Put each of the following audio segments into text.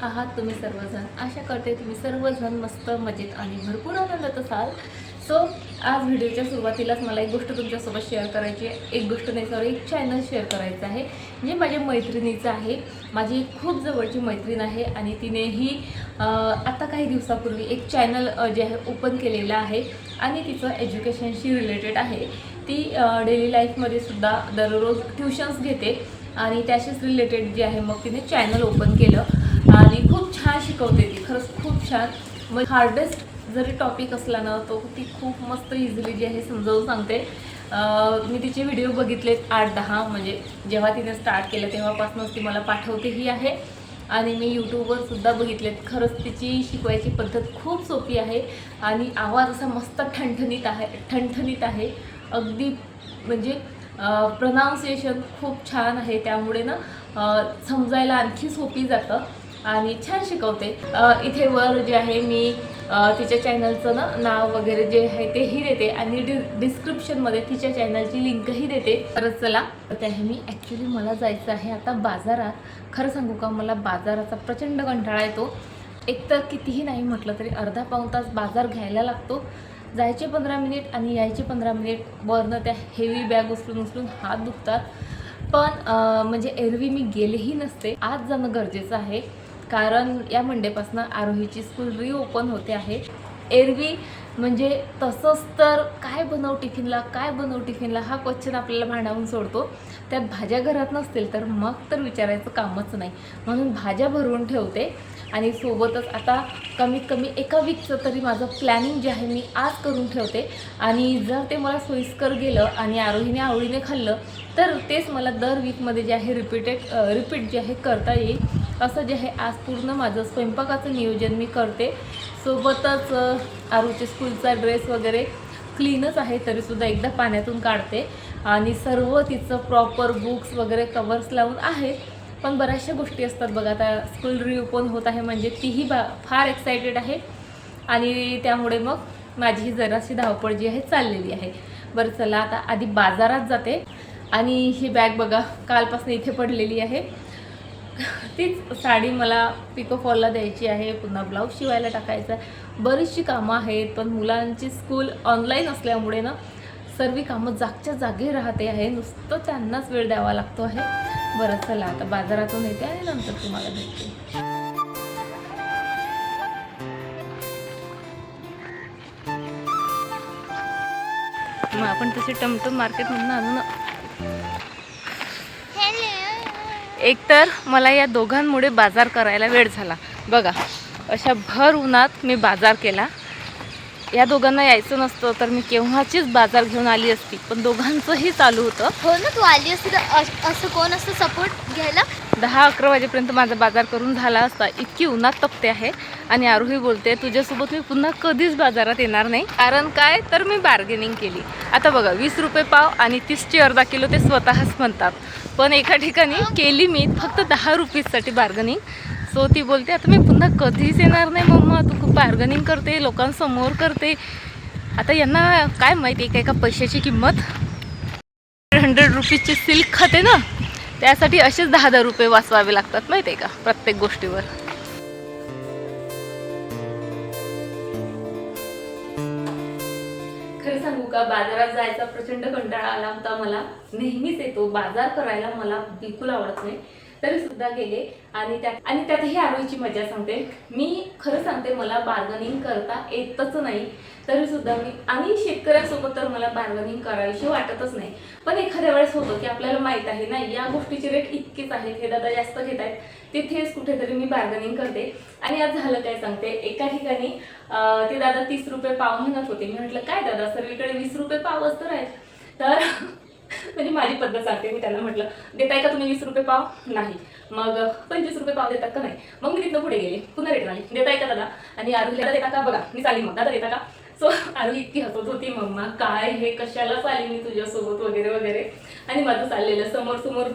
आहात तुम्ही सर्वजण? आशा करते तुम्ही सर्वजण मस्त मजेत आणि भरपूर आनंदात असाल. सो आज व्हिडिओच्या सुरुवातीलाच मला एक गोष्ट तुमच्यासोबत शेअर करायची आहे. एक गोष्ट नाही, सॉरी, एक चॅनल शेअर करायचं आहे. जे माझ्या मैत्रिणीचं आहे. माझी खूप जवळची मैत्रीण आहे आणि तिनेही आता काही दिवसापूर्वी एक चॅनल जे आहे ओपन केलेलं आहे आणि तिचं एज्युकेशनशी रिलेटेड आहे. ती डेली लाईफमध्ये सुद्धा दररोज ट्युशन्स घेते आणि त्याशीच रिलेटेड जे आहे मग तिने चॅनल ओपन केलं आणि खूप छान शिकवते ती, खरंच खूप छान. मग हार्डेस्ट जरी टॉपिक असला ना तो ती खूप मस्त इझिली जे आहे समजावून सांगते. मी तिचे व्हिडिओ बघितलेत 8-10, म्हणजे जेव्हा तिने स्टार्ट केलं तेव्हापासूनच ती मला पाठवतेही आहे आणि मी यूट्यूबवर सुद्धा बघितलेत. खरंच तिची शिकवायची पद्धत खूप सोपी आहे आणि आवाज असा मस्त ठणठणीत आहे अगदी, म्हणजे प्रोनाऊन्सिएशन खूप छान आहे, त्यामुळे ना समजायला आणखी सोपी जातं आणि छान शिकवते. इथे वर जे आहे मी तिच्या चॅनलचं नाव वगैरे जे आहे तेही देते आणि डिस्क्रिप्शनमध्ये तिच्या चॅनलची लिंकही देते. तर चला, ते आहे मी ॲक्च्युली मला जायचं आहे आता बाजारात. खरं सांगू का, मला बाजाराचा प्रचंड कंटाळा येतो. एकतर कितीही नाही म्हटलं तरी अर्धा-पाऊण तास बाजार घ्यायला लागतो. जायचे 15 मिनिट आणि यायचे 15 मिनिट. वरनं त्या हेवी बॅग उचलून हात दुखतात. पण म्हणजे एरवी मी गेलेही नसते. आज जाणं गरजेचं आहे कारण या मंडेपासून आरोहीची स्कूल रिओपन होते आहे. एरवी म्हणजे तसंच तर काय बनव टिफिनला हा क्वेश्चन आपल्याला भांडावून सोडतो. त्यात भाज्या घरात नसतील तर मग तर विचारायचं कामच नाही. म्हणून भाज्या भरवून ठेवते आणि सोबतच आता कमीत कमी एका वीकचं तरी माझं प्लॅनिंग जे आहे मी आज करून ठेवते आणि जर ते मला सोयीस्कर गेलं आणि आरोहीने आवडीने खाल्लं तर तेच मला दर वीकमध्ये जे आहे रिपीट जे आहे करता येईल. असं जे आहे आज पूर्ण माझं स्वयंपाकाचं नियोजन मी करते. सोबतच आरूच्या स्कूलचा ड्रेस वगैरे क्लीनच आहे तरीसुद्धा एकदा पाण्यातून काढते आणि सर्व तिचं प्रॉपर बुक्स वगैरे कवर्स लावून आहे. पण बऱ्याचशा गोष्टी असतात बघा, आता स्कूल रिओपन होत आहे म्हणजे तीही फार एक्सायटेड आहे आणि त्यामुळे मग माझी ही जराशी धावपळ जी आहे चाललेली आहे. बरं चला, आता आधी बाजारात जाते. आणि ही बॅग बघा कालपासून इथे पडलेली आहे. तीच साडी मला पिको फॉलला द्यायची आहे, पुन्हा ब्लाऊज शिवायला टाकायचा आहे. बरीचशी कामं आहेत पण मुलांची स्कूल ऑनलाईन असल्यामुळे ना सर्व कामं जागच्या जागी राहते आहे, नुसतं त्यांनाच वेळ द्यावा लागतो आहे. बरं चला, आता बाजारातून येते आणि नंतर तुम्हाला भेटते. मग आपण तसे टमटम मार्केटमधून आणू ना. एकतर मला या दोघांमुळे बाजार करायला वेळ झाला बघा. अशा भर उन्हात मी बाजार केला. या दोघांना यायचं नसतं तर मी केव्हाचीच बाजार घेऊन आली असती, पण दोघांचंही चालू होतं. हो ना, तू आली असती तर असं कोण असतं सपोर्ट घ्यायला. 10-11 वाजेपर्यंत माझा बाजार करून झाला असता. इतकी उन्हात तपते आहे आणि आरोही बोलते तुझ्यासोबत मी पुन्हा कधीच बाजारात येणार नाही. कारण काय तर मी बार्गेनिंग केली. आता बघा 20 रुपये पाव आणि 30ची अर्धा किलो ते स्वतःच म्हणतात, पण एका ठिकाणी केली मी फक्त 10 रुपीजसाठी बार्गनिंग. सो ती बोलते आता मी पुन्हा कधीच येणार नाही मम्मा, तू खूप बार्गनिंग करते, लोकांसमोर करते. आता यांना काय माहिती आहे का पैशाची किंमत. 100 रुपीजची सिल्क खाते ना, त्यासाठी असेच 10-10 रुपये वाचवावे लागतात माहिती आहे का प्रत्येक गोष्टीवर. खरं सांगू का, बाजारात जायचा प्रचंड कंटाळा आला होता मला. नेहमीच येतो बाजार करायला, मला बिलकुल आवडत नाही, तरी सुद्धा गेले आणि त्यातही आरोहीची मजा सांगते. मी खरं सांगते मला बार्गनिंग करता येतच नाही, तरी सुद्धा मी, आणि शेतकऱ्यांसोबत तर मला बार्गनिंग करायची वाटतच नाही. पण एखाद्या वेळेस होतं की आपल्याला माहीत आहे ना या गोष्टीचे रेट इतकेच आहेत, हे दादा जास्त घेत आहेत, तिथेच कुठेतरी मी बार्गनिंग करते. आणि आज झालं काय सांगते, एका ठिकाणी ते दादा 30 रुपये पाव म्हणत होते. मी म्हटलं काय दादा, सर्वीकडे 20 रुपये पावच तर आहेत. तर म्हणजे माझी पद्धत सांगते. मी त्याला म्हटलं देताय का तुम्ही 20 रुपये पाव? नाही. मग 25 रुपये पाव देतात का? नाही. मग मी तिथनं पुढे गेले, पुन्हा रेट आली, देताय का दादा? आणि आरोहीला देता का बघा, मी चाली, मग दादा देता का? सो आरोही इतकी हसत होती, मम्मा काय हे कशाला चाली मी तुझ्यासोबत वगैरे वगैरे. आणि माझं चाललेलं समोर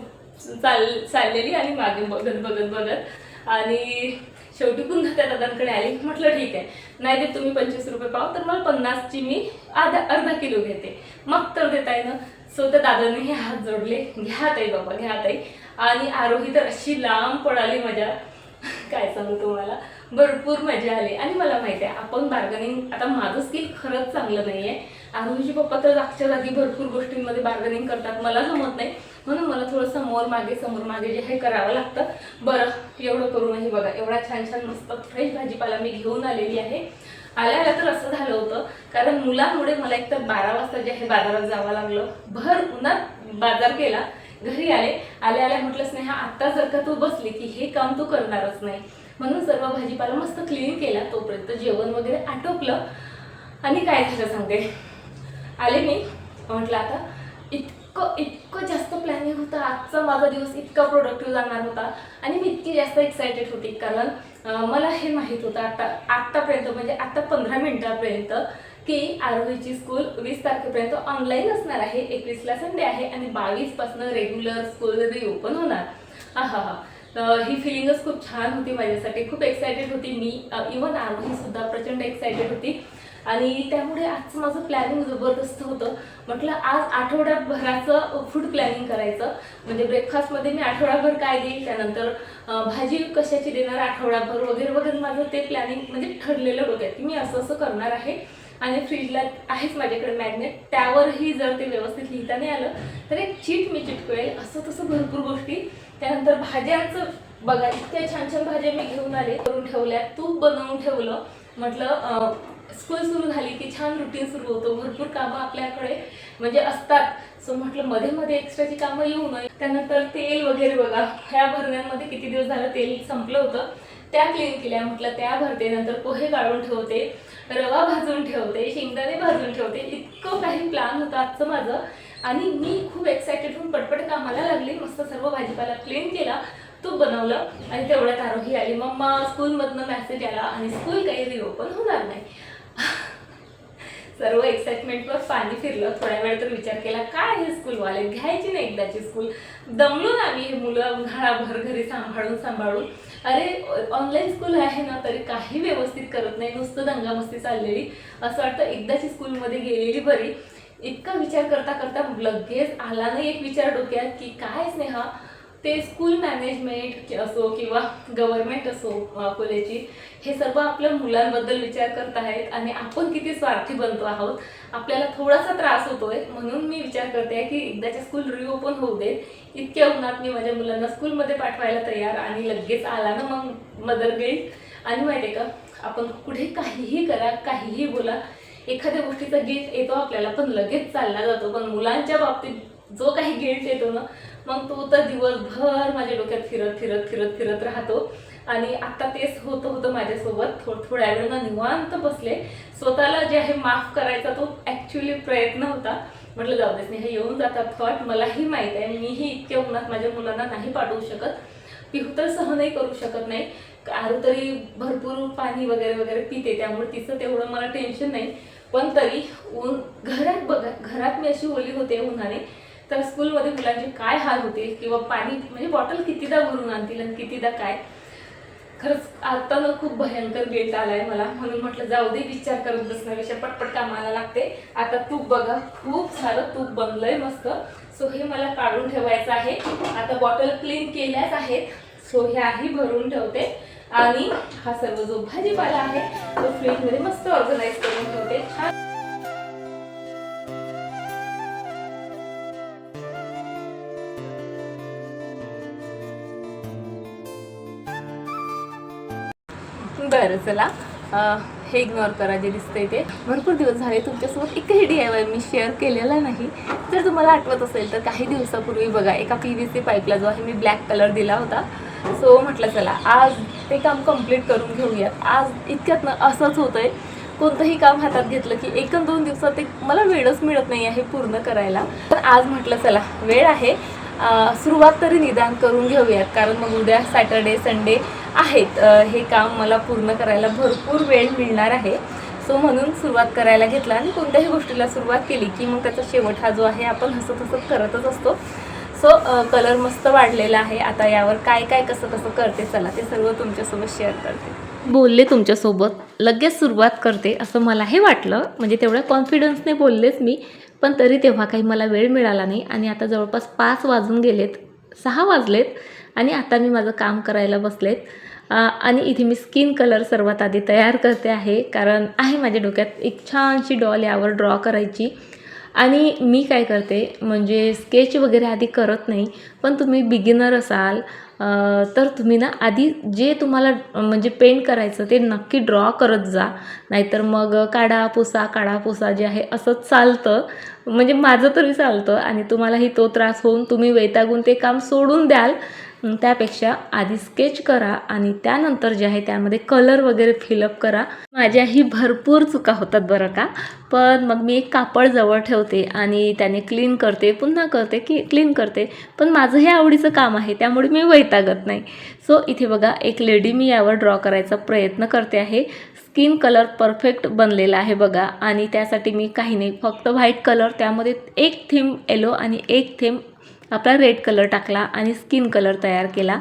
चाललेली आणि मागे बघत आणि शेवटी पुन्हा त्या दादांकडे आली. म्हटलं ठीक आहे, नाही देत तुम्ही 25 रुपये पाव तर मला 50ची मी अर्धा किलो घेते, मग तर देताय ना. सो त्या दादांनी हे हात जोडले, घ्या ताई बाबा घ्या ताई. आणि आरोही तर अशी लांब पळाली माझ्या काय सांगू तुम्हाला, भरपूर मजा आली. आणि मला माहिती आहे आपण बार्गनिंग, आता माझं स्किल खरंच चांगलं नाही आहे. आरोहीचे पप्पा तर जागच्या जागी भरपूर गोष्टींमध्ये बार्गनिंग करतात, मला जमत नाही. म्हणून मला थोडं समोर मागे जे हे करावं लागतं. बरं, एवढं करूनही बघा एवढा छान छान मस्त फ्रेश भाजीपाला मी घेऊन आलेली आहे. आल्या तर असं झालं होतं, कारण मुलांमुळे मला एकतर 12 वाजता जे आहे बाजारात जावं लागलं. भर उन्हात बाजार केला, घरी आल्या म्हटलं स्नेहा आता जर का तू बसली की हे काम तू करणारच नाही. म्हणून सर्व भाजीपाला मस्त क्लीन केला. तोपर्यंत जेवण वगैरे आटोपलं. आणि काय झालं सांगते, आले मी म्हटलं आता इतकं जास्त प्लॅनिंग होतं. आजचा माझा दिवस इतका प्रोडक्टिव्ह जाणार होता आणि मी इतकी जास्त एक्सायटेड होती, कारण मला हे माहीत होतं आत्तापर्यंत म्हणजे आता 15 मिनिटापर्यंत की आरोहीची स्कूल 20 तारखेपर्यंत ऑनलाईन असणार आहे. 21ला संडे आहे आणि 22 पासून रेग्युलर स्कूल रिओपन होणार. ही फिलिंगच खूप छान होती माझ्यासाठी, खूप एक्सायटेड होती मी. इवन आरोही सुद्धा प्रचंड एक्सायटेड होती. आणि त्यामुळे आजचं माझं प्लॅनिंग जबरदस्त होतं. म्हटलं आज आठवड्याभराचं फूड प्लॅनिंग करायचं, म्हणजे ब्रेकफास्टमध्ये मी आठवडाभर काय देईल, त्यानंतर भाजी कशाची देणार आठवडाभर वगैरे वगैरे. माझं ते प्लॅनिंग म्हणजे ठरलेलं डोक्यात की मी असं करणार आहे. आणि फ्रीजला आहेच माझ्याकडे मॅग्नेट, त्यावरही जर ते व्यवस्थित लिहिता नाही आलं तर एक चीट मी चिटकवेल, असं तसं भरपूर गोष्टी. त्यानंतर भाज्यांचं बघा, इतक्या छान छान भाज्या मी घेऊन आले, करून ठेवल्या, तूप बनवून ठेवलं. म्हटलं स्कूल सुरू झाली की छान रुटीन सुरू होतं, भरपूर कामं आपल्याकडे म्हणजे असतात. सो म्हटलं मध्ये मध्ये एक्स्ट्राची कामं येऊ नये. त्यानंतर तेल वगैरे बघा, ह्या भरण्यांमध्ये किती दिवस झालं तेल संपलं होतं, त्या क्लीन केल्या. म्हटलं त्या भरते, नंतर पोहे गाळून ठेवते, रवा भाजून ठेवते, शेंगदाणे भाजून ठेवते. इतकं काही प्लॅन होतं आजचं माझं. आणि मी खूप एक्सायटेड होऊन पटपट कामाला लागली. मस्त सर्व भाजीपाला क्लीन केला, तूप बनवलं आणि तेवढ्यात आरोही आली. मम्मा स्कूलमधनं मेसेज आला आणि स्कूल काही रिओपन होणार नाही. सर्व एक्साइटमेंटवर पाणी फिरलं. थोड्या वेळ तर विचार केला काय हे स्कूलवाले घ्यायची नाही एकदाची स्कूल. दमलो ना मी हे मुलं उन्हाळाभर घरी सांभाळून. अरे ऑनलाईन स्कूल आहे ना तरी काही व्यवस्थित करत नाही, नुसतं दंगामस्ती चाललेली. असं वाटतं एकदाची स्कूलमध्ये गेलेली बरी. इतका विचार करता करता लगेच आला नाही एक विचार डोक्यात की काय स्नेहा, ते स्कूल मॅनेजमेंट असो किंवा गव्हर्नमेंट असो कॉलेजची, हे सर्व आपल्या मुलांबद्दल विचार करत आहेत आणि आपण किती स्वार्थी बनतो आहोत. आपल्याला थोडासा त्रास होतोय. म्हणून मी विचार करते की एकदाच्या स्कूल रिओपन होऊ दे. इतक्या उन्हात मी माझ्या मुलांना स्कूलमध्ये पाठवायला तयार आणि लगेच आला ना मग मदर गिल्ट. आणि माहिती आहे का, आपण पुढे काहीही करा, काहीही बोला, एखाद्या गोष्टीचा गिल्ट येतो आपल्याला पण लगेच चालला जातो. पण मुलांच्या बाबतीत जो काही गिल्ट येतो ना, मग तो तर दिवसभर माझ्या डोक्यात फिरत राहतो. आणि आता तेच होतं माझ्यासोबत. थोड्या वेळानं निवांत बसले. स्वतःला जे आहे माफ करायचा तो ॲक्च्युली प्रयत्न होता. म्हटलं जाऊ देच नाही, हे येऊन जातात थॉट. मलाही माहीत आहे मीही इतक्या उन्हात माझ्या मुलांना नाही पाठवू शकत. पिहू तर सहनही करू शकत नाही. आरू तरी भरपूर पाणी वगैरे पिते, त्यामुळे तिचं तेवढं मला टेन्शन नाही. पण तरी घरात बघा, घरात मी अशी ओली होते उन्हाने, तर स्कूलमध्ये मुलांचे काय हाल होतील, किंवा पाणी म्हणजे बॉटल कितीदा भरून आणतील आणि कितीदा काय. खरंच आता ना खूप भयंकर गिल्ट आलाय मला. म्हणून म्हटलं जाऊ दे, विचार करत बसण्यापेक्षा पटपट कामाला लागते. आता तूप बघा, खूप सारं तूप बनलंय मस्त. सो हे मला काढून ठेवायचं आहे. आता बॉटल क्लीन केल्याच आहेत, सो ह्याही भरून ठेवते. आणि हा सर्व जो भाजीपाला आहे तो फ्रीजमध्ये मस्त ऑर्गनाइज करून ठेवते. छान बरं, चला हे इग्नोर करा जे दिसतंय ते. भरपूर दिवस झाले तुमच्यासोबत एकही DIY मी शेअर केलेला नाही. जर तुम्हाला आठवत असेल तर काही दिवसापूर्वी बघा, एका PVC पाईपला जो आहे मी ब्लॅक कलर दिला होता. सो म्हटलं चला आज ते काम कंप्लीट करून घेऊयात. आज इतक्यात ना असंच होतंय, कोणतंही काम हातात घेतलं की 1-2 दिवसात ते मला वेळच मिळत नाही आहे पूर्ण करायला. पण आज म्हटलं चला वेळ आहे, सुरुवात तरी निदान करून घेऊयात. कारण मग उद्या सॅटर्डे संडे आहेत, हे काम मला पूर्ण करायला भरपूर वेळ मिळणार आहे. सो म्हणून सुरुवात करायला घेतला. आणि कोणत्याही गोष्टीला सुरुवात केली की मग त्याचा शेवट हा जो आहे आपण हसत करतच असतो. सो कलर मस्त वाढलेला आहे. आता यावर काय कसं करते चला ते सर्व तुमच्यासोबत शेअर करते. बोलले तुमच्यासोबत लगेच सुरुवात करते असं मलाही वाटलं, म्हणजे तेवढ्या कॉन्फिडन्सने बोललेच मी. पण तरी तेव्हा काही मला वेळ मिळाला नाही. आणि आता जवळपास 5 वाजून गेलेत, 6 वाजलेत आणि आता मी माझं काम करायला बसलेत. आणि इथे मी स्किन कलर सर्वात आधी तयार करते आहे, कारण आहे माझ्या डोक्यात एक छानशी डॉल यावर ड्रॉ करायची. आणि मी काय करते म्हणजे स्केच वगैरे आधी करत नाही, पण तुम्ही बिगिनर असाल तर तुम्ही ना आधी जे तुम्हाला म्हणजे पेंट करायचं ते नक्की ड्रॉ करत जा, नाहीतर मग काढा पुसा जे आहे असंच चालतं. म्हणजे माझं तरी चालतं आणि तुम्हालाही तो त्रास होऊन तुम्ही वैतागून ते काम सोडून द्याल. त्यापेक्षा आधी स्केच करा आणि त्यानंतर जे आहे त्यामध्ये कलर वगैरे फिलअप करा. माझ्याही भरपूर चुका होतात बरं का, पण मग मी एक कापड जवळ ठेवते आणि त्याने क्लीन करते, पुन्हा करते की क्लीन करते. पण माझं हे आवडीचं काम आहे त्यामुळे मी वैतागत नाही. सो इथे बघा एक लेडी मी यावर ड्रॉ करायचा प्रयत्न करते आहे. स्किन कलर परफेक्ट बनलेला आहे बघा, आणि त्यासाठी मी काही नाही, फक्त व्हाईट कलर त्यामध्ये एक थीम येलो आणि एक थीम आपला रेड कलर टाकला आणि स्किन कलर तयार केला.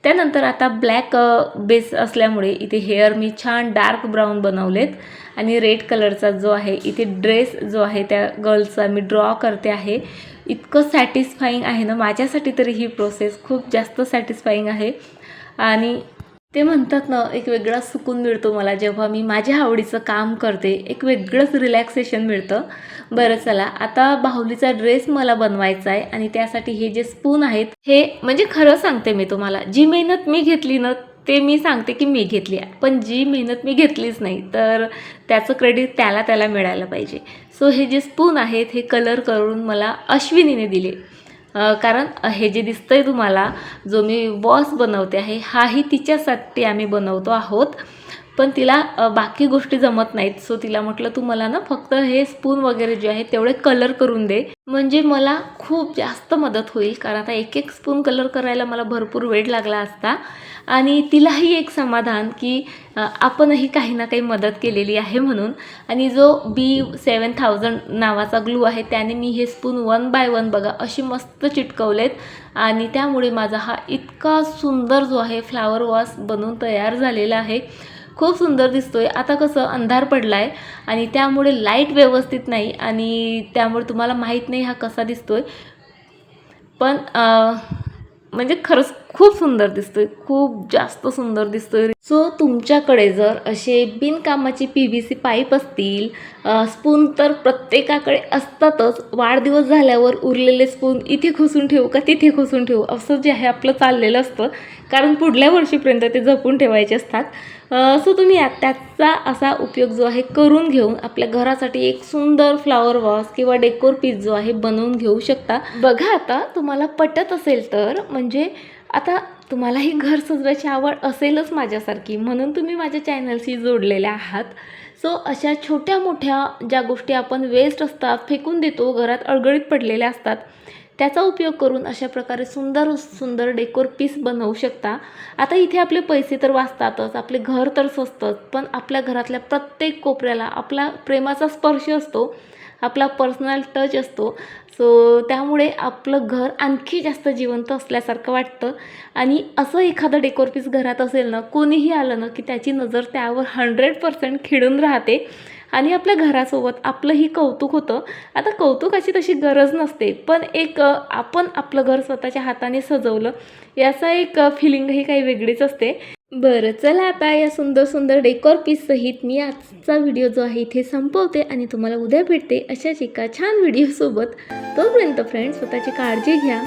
त्यानंतर आता ब्लॅक बेस असल्यामुळे इथे हेअर मी छान डार्क ब्राऊन बनवलेत आणि रेड कलरचा जो आहे इथे ड्रेस जो आहे त्या गर्लचा मी ड्रॉ करते आहे. इतकं सॅटिस्फाईंग आहे ना, माझ्यासाठी तरी ही प्रोसेस खूप जास्त सॅटिस्फाईंग आहे. आणि ते म्हणतात ना, एक वेगळा सुकून मिळतो मला जेव्हा मी माझ्या आवडीचं काम करते, एक वेगळंच रिलॅक्सेशन मिळतं. बरं चला, आता बाहुलीचा ड्रेस मला बनवायचा आहे आणि त्यासाठी हे जे स्पून आहेत, हे म्हणजे खरं सांगते मी तुम्हाला, जी मेहनत मी घेतली ना ते मी सांगते की मी घेतली आहे, पण जी मेहनत मी घेतलीच नाही तर त्याचं क्रेडिट त्याला मिळायला पाहिजे. सो हे जे स्पून आहेत हे कलर करून मला अश्विनीने दिले. कारण हे जे दिसतंय तुम्हाला, जो मी बॉस बनवते आहे, हाही तिच्यासाठी आम्ही बनवतो आहोत. पण तिला बाकी गोष्टी जमत नाहीत. सो तिला म्हटलं तू मला ना फक्त हे स्पून वगैरे जे आहे तेवढे कलर करून दे, म्हणजे मला खूप जास्त मदत होईल. कारण आता एक एक स्पून कलर करायला मला भरपूर वेळ लागला असता. आणि तिलाही एक समाधान की आपणही काही ना काही मदत केलेली आहे म्हणून. आणि जो B7000 नावाचा ग्लू आहे त्याने मी हे स्पून 1 बाय 1 बघा असे मस्त चिटकवलेत आणि त्यामुळे माझा हा इतका सुंदर जो आहे फ्लावर वॉस बनवून तयार झालेला आहे. खूप सुंदर दिसतोय. आता कसं अंधार पडला आहे आणि त्यामुळे लाईट व्यवस्थित नाही आणि त्यामुळे तुम्हाला माहीत नाही हा कसा दिसतोय, पण म्हणजे खरंच खूप सुंदर दिसतोय, खूप जास्त सुंदर दिसतोय. सो तुमच्याकडे जर असे बिनकामाचे PVC पाईप असतील, स्पून तर प्रत्येकाकडे असतातच. वाढदिवस झाल्यावर उरलेले स्पून इथे खोसून ठेवू का तिथे खोसून ठेवू असं जे आहे आपलं चाललेलं असतं, कारण पुढल्या वर्षीपर्यंत ते जपून ठेवायचे असतात. सो तुम्ही त्याचा असा उपयोग जो आहे करून घेऊन आपल्या घरासाठी एक सुंदर फ्लावर वॉस किंवा डेकोर पीस जो आहे बनवून घेऊ शकता. बघा आता तुम्हाला पटत असेल तर, म्हणजे आता तुम्हालाही घर सजवायची आवड असेलच माझ्यासारखी, म्हणून तुम्ही माझ्या चॅनलशी जोडलेल्या आहात. सो अशा छोट्या मोठ्या ज्या गोष्टी आपण वेस्ट असतात फेकून देतो, घरात अडगळीत पडलेल्या असतात, त्याचा उपयोग करून अशा प्रकारे सुंदर सुंदर डेकोर पीस बनवू शकता. आता इथे आपले पैसे तर वाचतातच, आपले घर तर स्वस्तच, पण आपल्या घरातल्या प्रत्येक कोपऱ्याला आपला प्रेमाचा स्पर्श असतो, आपला पर्सनल टच असतो. सो त्यामुळे आपलं घर आणखी जास्त जिवंत असल्यासारखं वाटतं. आणि असं एखादं डेकोर पीस घरात असेल ना, कोणीही आलं ना की त्याची नजर त्यावर 100% खिळून राहते आणि आपल्या घरासोबत आपलंही कौतुक होतं. आता कौतुकाची तशी गरज नसते, पण एक आपण आपलं घर स्वतःच्या हाताने सजवलं याचा एक फिलिंगही काही वेगळीच असते. बरं चला, आता या सुंदर सुंदर डेकोर पीस सहित मी आजचा व्हिडिओ जो आहे इथे संपवते आणि तुम्हाला उद्या भेटते अशाच एका छान व्हिडिओसोबत. तोपर्यंत फ्रेंड्स, स्वतःची काळजी घ्या.